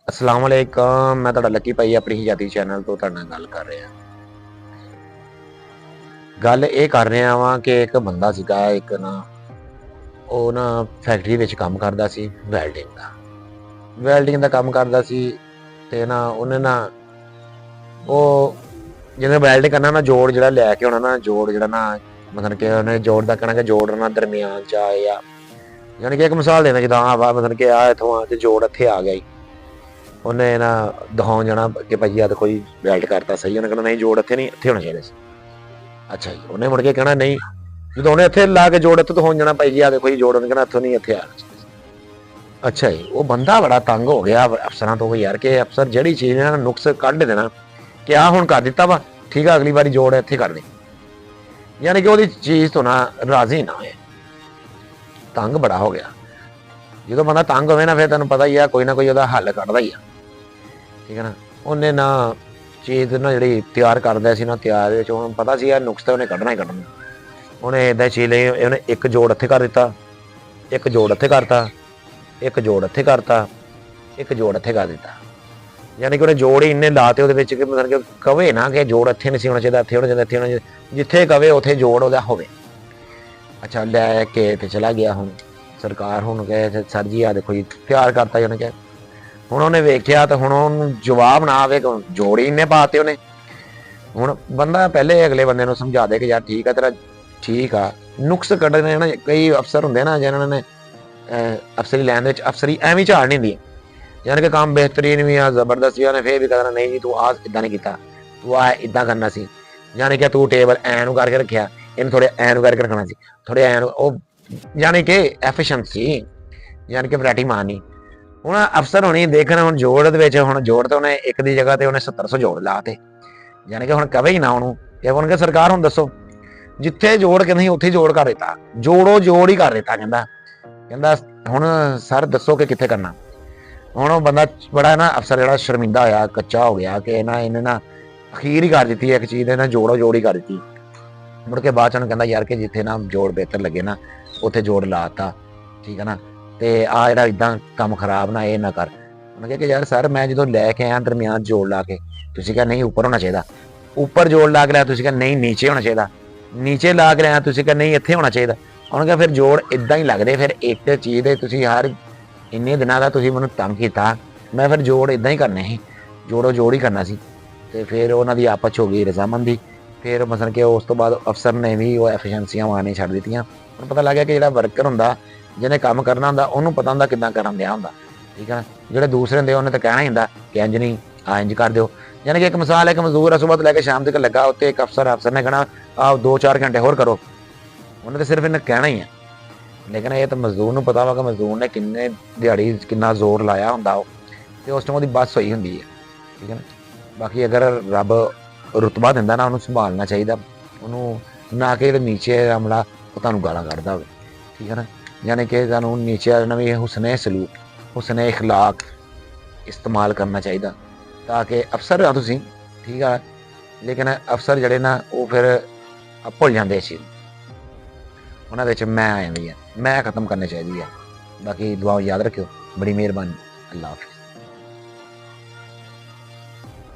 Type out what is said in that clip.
अस्सलाम वालेकुम। मैं तुहाडा लकी भाई अपनी ही जाती चैनल तो तुहाडे नाल गल कर रहा। गल ये कर रहा वा कि एक बंदा सीगा, एक ना ਉਹ ਨਾ ਫੈਕਟਰੀ ਵਿੱਚ ਕੰਮ ਕਰਦਾ ਸੀ ਵੈਲਡਿੰਗ ਦਾ ਕੰਮ ਕਰਦਾ ਸੀ। ਤੇ ਨਾ ਉਹਨੇ ਨਾ ਉਹ ਜਿਹਨੇ ਵੈਲਡ ਕਰਨਾ ਨਾ ਜੋੜ ਜਿਹੜਾ ਲੈ ਕੇ ਆਉਣਾ ਨਾ, ਜੋੜ ਜਿਹੜਾ ਨਾ ਮਤਲਬ ਕਿ ਉਹਨੇ ਜੋੜ ਦਾ ਕਹਿਣਾ ਕਿ ਜੋੜ ਨਾ ਦਰਮਿਆਨ ਚ ਆਏ ਆ, ਯਾਨੀ ਕਿ ਇੱਕ ਮਿਸਾਲ ਦੇਣਾ ਜਿੱਦਾਂ ਆ ਵਾ ਮਤਲਬ ਕਿ ਆ ਇੱਥੋਂ ਆ ਤੇ ਜੋੜ ਇੱਥੇ ਆ ਗਿਆ ਜੀ। ਉਹਨੇ ਨਾ ਦਿਖਾਉਣ ਜਾਣਾ ਕਿ ਭਾਈ ਆ ਦੇਖੋ ਜੀ ਵੈਲਡ ਕਰਤਾ ਸਹੀ, ਉਹਨੇ ਕਹਿਣਾ ਨਹੀਂ ਜੋੜ ਇੱਥੇ ਨਹੀਂ, ਇੱਥੇ ਹੋਣਾ ਚਾਹੀਦਾ ਸੀ। ਅੱਛਾ ਜੀ, ਉਹਨੇ ਮੁੜ ਕੇ ਕਹਿਣਾ ਨਹੀਂ, ਜਦੋਂ ਉਹਨੇ ਇੱਥੇ ਲਾ ਕੇ ਜੋੜ ਇੱਥੇ ਦਿਖਾਉਣ ਜਾਣਾ ਭਾਈ ਜੀ ਆ ਦੇਖੋ ਜੀ ਜੋੜ, ਉਹਨੇ ਕਹਿਣਾ ਇੱਥੋਂ ਨਹੀਂ ਇੱਥੇ ਆ। ਅੱਛਾ ਜੀ, ਉਹ ਬੰਦਾ ਬੜਾ ਤੰਗ ਹੋ ਗਿਆ ਅਫਸਰਾਂ ਤੋਂ ਯਾਰ ਕਿ ਅਫਸਰ ਜਿਹੜੀ ਚੀਜ਼ ਨੇ ਨੁਕਸ ਕੱਢ ਦੇਣਾ ਕਿ ਆ ਹੁਣ ਕਰ ਦਿੱਤਾ ਵਾ ਠੀਕ ਆ, ਅਗਲੀ ਵਾਰੀ ਜੋੜ ਇੱਥੇ ਕਰ ਦੇ, ਯਾਨੀ ਕਿ ਉਹਦੀ ਚੀਜ਼ ਤੋਂ ਨਾ ਰਾਜ਼ੀ ਨਾ ਹੋਏ। ਤੰਗ ਬੜਾ ਹੋ ਗਿਆ। ਜਦੋਂ ਬੰਦਾ ਤੰਗ ਹੋਵੇ ਨਾ ਫਿਰ ਤੈਨੂੰ ਪਤਾ ਹੀ ਆ ਕੋਈ ਨਾ ਕੋਈ ਉਹਦਾ ਹੱਲ ਕੱਢਦਾ ਹੀ ਆ, ਠੀਕ ਹੈ ਨਾ। ਉਹਨੇ ਨਾ ਚੀਜ਼ ਨਾ ਜਿਹੜੀ ਤਿਆਰ ਕਰਦਾ ਸੀ ਨਾ, ਤਿਆਰ ਵਿੱਚ ਉਹਨੂੰ ਪਤਾ ਸੀ ਯਾਰ ਨੁਕਸ ਤਾਂ ਉਹਨੇ ਕੱਢਣਾ ਹੀ ਕੱਢਣਾ। ਉਹਨੇ ਇੱਦਾਂ ਚੀਜ਼ ਲਈ ਉਹਨੇ ਇੱਕ ਜੋੜ ਇੱਥੇ ਕਰ ਦਿੱਤਾ, ਇੱਕ ਜੋੜ ਇੱਥੇ ਕਰਤਾ, ਇੱਕ ਜੋੜ ਇੱਥੇ ਕਰਤਾ, ਇੱਕ ਜੋੜ ਇੱਥੇ ਕਰ ਦਿੱਤਾ, ਯਾਨੀ ਕਿ ਉਹਨੇ ਜੋੜ ਹੀ ਇੰਨੇ ਲਾਤੇ ਉਹਦੇ ਵਿੱਚ ਕਿ ਮਤਲਬ ਕਿ ਕਵੇ ਨਾ ਕਿ ਜੋੜ ਇੱਥੇ ਨਹੀਂ ਸੀ ਹੋਣਾ ਚਾਹੀਦਾ, ਇੱਥੇ ਹੋਣਾ ਚਾਹੀਦਾ, ਇੱਥੇ ਹੋਣਾ ਚਾਹੀਦਾ, ਜਿੱਥੇ ਕਵੇ ਉੱਥੇ ਜੋੜ ਉਹਦਾ ਹੋਵੇ। ਅੱਛਾ, ਲੈ ਕੇ ਤੇ ਚਲਾ ਗਿਆ। ਹੁਣ ਸਰਕਾਰ ਹੁਣ ਕਹੇ ਸਰ ਜੀ ਆ ਦੇਖੋ ਜੀ ਤਿਆਰ ਕਰਤਾ ਜੀ, ਉਹਨੇ ਕਿਹਾ। ਹੁਣ ਉਹਨੇ ਵੇਖਿਆ ਤਾਂ ਹੁਣ ਉਹਨੂੰ ਜਵਾਬ ਨਾ ਆਵੇ, ਜੋੜ ਹੀ ਇੰਨੇ ਪਾਤੇ ਉਹਨੇ। ਹੁਣ ਬੰਦਾ ਪਹਿਲੇ ਅਗਲੇ ਬੰਦੇ ਨੂੰ ਸਮਝਾ ਦੇ ਕਿ ਯਾਰ ਠੀਕ ਆ ਤੇਰਾ, ਠੀਕ ਆ ਨੁਕਸ ਕੱਢਣੇ ਨਾ। ਕਈ ਅਫਸਰ ਹੁੰਦੇ ਨਾ ਜਿਨ੍ਹਾਂ ਨੇ ਅਫਸਰੀ ਲੈਣ ਦੇ ਵਿੱਚ ਅਫਸਰੀ ਐਵੇਂ ਝਾੜ ਨਹੀਂ ਹੁੰਦੀ, ਯਾਨੀ ਕਿ ਕੰਮ ਬਿਹਤਰੀਨ ਵੀ ਆ ਜ਼ਬਰਦਸਤ ਵੀ, ਉਹਨੇ ਫੇਰ ਵੀ ਕਰਨਾ ਨਹੀਂ ਜੀ ਤੂੰ ਆ ਇੱਦਾਂ ਨਹੀਂ ਕੀਤਾ, ਤੂੰ ਆ ਇੱਦਾਂ ਕਰਨਾ ਸੀ, ਯਾਨੀ ਕਿ ਤੂੰ ਟੇਬਲ ਐ ਨੂੰ ਕਰਕੇ ਰੱਖਿਆ, ਇਹਨੂੰ ਥੋੜੇ ਐ ਨੂੰ ਕਰਕੇ ਰੱਖਣਾ ਸੀ, ਥੋੜੇ ਐ ਨੂੰ, ਉਹ ਯਾਨੀ ਕਿ ਐਫੀਸ਼ੀਐਂਸੀ, ਯਾਨੀ ਕਿ ਵੈਰਾਈਟੀ ਮਾਰਨੀ। ਹੁਣ ਅਫਸਰ ਹੋਣੀ ਦੇਖਣ ਹੁਣ ਜੋੜ ਦੇ ਵਿੱਚ, ਹੁਣ ਜੋੜ ਤੇ ਉਹਨੇ ਇੱਕ ਦੀ ਜਗ੍ਹਾ ਤੇ ਉਹਨੇ 700 ਜੋੜ ਲਾਤੇ, ਯਾਨੀ ਕਿ ਹੁਣ ਕਵੇ ਹੀ ਨਾ ਉਹਨੂੰ ਇਹ ਹੁਣ ਕਿ ਸਰਕਾਰ ਹੁਣ ਦੱਸੋ ਜਿੱਥੇ ਜੋੜ ਕਹਿੰਦੇ ਉੱਥੇ ਜੋੜ ਕਰ ਦਿੱਤਾ, ਜੋੜੋ ਜੋੜ ਹੀ ਕਰ ਦਿੱਤਾ। ਕਹਿੰਦਾ ਹੁਣ ਸਰ ਦੱਸੋ ਕਿ ਕਿੱਥੇ ਕਰਨਾ। ਹੁਣ ਉਹ ਬੰਦਾ ਬੜਾ ਨਾ ਅਫਸਰ ਜਿਹੜਾ ਸ਼ਰਮਿੰਦਾ ਹੋਇਆ, ਕੱਚਾ ਹੋ ਗਿਆ ਕਿ ਇਹਨੇ ਨਾ ਅਖੀਰ ਹੀ ਕਰ ਦਿੱਤੀ ਇੱਕ ਚੀਜ਼, ਇਹਨਾਂ ਜੋੜੋ ਜੋੜ ਹੀ ਕਰ ਦਿੱਤੀ। ਮੁੜ ਕੇ ਬਾਅਦ ਚ ਉਹਨੂੰ ਕਹਿੰਦਾ ਯਾਰ ਕਿ ਜਿੱਥੇ ਨਾ ਜੋੜ ਬਿਹਤਰ ਲੱਗੇ ਨਾ ਉੱਥੇ ਜੋੜ ਲਾਤਾ, ਠੀਕ ਹੈ ਨਾ, ਤੇ ਆ ਜਿਹੜਾ ਇਦਾਂ ਕੰਮ ਖਰਾਬ ਨਾ ਇਹ ਨਾ ਕਰ। ਉਹਨੇ ਕਿਹਾ ਕਿ ਯਾਰ ਸਰ ਮੈਂ ਜਦੋਂ ਲੈ ਕੇ ਆਇਆ ਦਰਮਿਆਨ ਜੋੜ ਲਾ ਕੇ, ਤੁਸੀਂ ਕਿਹਾ ਨਹੀਂ ਉੱਪਰ ਹੋਣਾ ਚਾਹੀਦਾ, ਉੱਪਰ ਜੋੜ ਲਾ ਕੇ ਲਿਆ, ਤੁਸੀਂ ਕਿਹਾ ਨਹੀਂ ਨੀਚੇ ਹੋਣਾ ਚਾਹੀਦਾ, ਨੀਚੇ ਲਾ ਕੇ ਲਿਆ, ਤੁਸੀਂ ਕਿਹਾ ਨਹੀਂ ਇੱਥੇ ਹੋਣਾ ਚਾਹੀਦਾ। ਉਹਨੇ ਕਿਹਾ ਫਿਰ ਜੋੜ ਇਦਾਂ ਹੀ ਲੱਗਦੇ, ਫਿਰ ਇੱਕ ਚੀਜ਼ ਦੇ ਤੁਸੀਂ ਹਰ ਇੰਨੇ ਦਿਨਾਂ ਦਾ ਤੁਸੀਂ ਮੈਨੂੰ ਤੰਗ ਕੀਤਾ, ਮੈਂ ਫਿਰ ਜੋੜ ਇਦਾਂ ਹੀ ਕਰਨੇ ਸੀ, ਜੋੜੋ ਜੋੜ ਹੀ ਕਰਨਾ ਸੀ। ਤੇ ਫਿਰ ਉਹਨਾਂ ਦੀ ਆਪਸ ਹੋ ਗਈ ਰਜ਼ਾਮੰਦੀ। ਫਿਰ ਮਤਲਬ ਕਿ ਉਸ ਤੋਂ ਬਾਅਦ ਅਫਸਰ ਨੇ ਵੀ ਉਹ ਐਫੀਸ਼ੀਐਂਸੀਆਂ ਮਾਰਨੀ ਛੱਡ ਦਿੱਤੀਆਂ। ਉਹਨੂੰ ਪਤਾ ਲੱਗ ਗਿਆ ਕਿ ਜਿਹੜਾ ਵਰਕਰ ਹੁੰਦਾ ਜਿਹਨੇ ਕੰਮ ਕਰਨਾ ਹੁੰਦਾ ਉਹਨੂੰ ਪਤਾ ਹੁੰਦਾ ਕਿੱਦਾਂ ਕਰਨ ਦਿਆ ਹੁੰਦਾ, ਠੀਕ ਹੈ ਨਾ। ਜਿਹੜੇ ਦੂਸਰੇ ਹੁੰਦੇ ਉਹਨੇ ਤਾਂ ਕਹਿਣਾ ਹੀ ਹੁੰਦਾ ਕਿ ਇੰਜ ਨਹੀਂ ਆ ਇੰਜ ਕਰ ਦਿਓ। ਯਾਨੀ ਕਿ ਇੱਕ ਮਿਸਾਲ ਹੈ ਕਿ ਮਜ਼ਦੂਰ ਸੁਬਹ ਤੋਂ ਲੈ ਕੇ ਸ਼ਾਮ ਤੱਕ ਲੱਗਾ ਉੱਤੇ, ਇੱਕ ਅਫਸਰ ਨੇ ਕਹਿਣਾ ਆਹ 2-4 ਘੰਟੇ ਹੋਰ ਕਰੋ, ਉਹਨੇ ਤਾਂ ਸਿਰਫ ਇਹਨੇ ਕਹਿਣਾ ਹੀ ਆ। ਲੇਕਿਨ ਇਹ ਤਾਂ ਮਜ਼ਦੂਰ ਨੂੰ ਪਤਾ ਵਾ ਕਿ ਮਜ਼ਦੂਰ ਨੇ ਕਿੰਨੇ ਦਿਹਾੜੀ ਕਿੰਨਾ ਜ਼ੋਰ ਲਾਇਆ ਹੁੰਦਾ ਉਹ, ਤੇ ਉਸ ਟਾਈਮ ਉਹਦੀ ਬੱਸ ਹੋਈ ਹੁੰਦੀ ਹੈ, ਠੀਕ ਹੈ ਨਾ। ਬਾਕੀ ਅਗਰ ਰੱਬ ਰੁਤਬਾ ਦਿੰਦਾ ਨਾ ਉਹਨੂੰ ਸੰਭਾਲਣਾ ਚਾਹੀਦਾ, ਉਹਨੂੰ ਨਾ ਕਿ ਨੀਚੇ ਅਮਲਾ ਉਹ ਤੁਹਾਨੂੰ ਗਾਲਾਂ ਕੱਢਦਾ ਹੋਵੇ, ਠੀਕ ਹੈ ਨਾ। ਯਾਨੀ ਕਿ ਤੁਹਾਨੂੰ ਨੀਚੇ ਵਾਲਾ ਵੀ ਹੁਸਨੇ ਸਲੂਕ, ਹੁਸਨੇ ਇਖਲਾਕ ਇਸਤੇਮਾਲ ਕਰਨਾ ਚਾਹੀਦਾ ਤਾਂ ਕਿ ਅਫਸਰ ਆ ਤੁਸੀਂ, ਠੀਕ ਆ। ਲੇਕਿਨ ਅਫਸਰ ਜਿਹੜੇ ਨਾ ਉਹ ਫਿਰ ਭੁੱਲ ਜਾਂਦੇ ਸੀ, ਉਹਨਾਂ ਵਿੱਚ ਮੈਂ ਆ ਜਾਂਦੀ ਹੈ, ਮੈਂ ਖਤਮ ਕਰਨੀ ਚਾਹੀਦੀ ਹੈ। ਬਾਕੀ ਦੁਆ ਯਾਦ ਰੱਖਿਓ, ਬੜੀ ਮਿਹਰਬਾਨੀ, ਅੱਲਾ ਹਾਫਿਜ਼।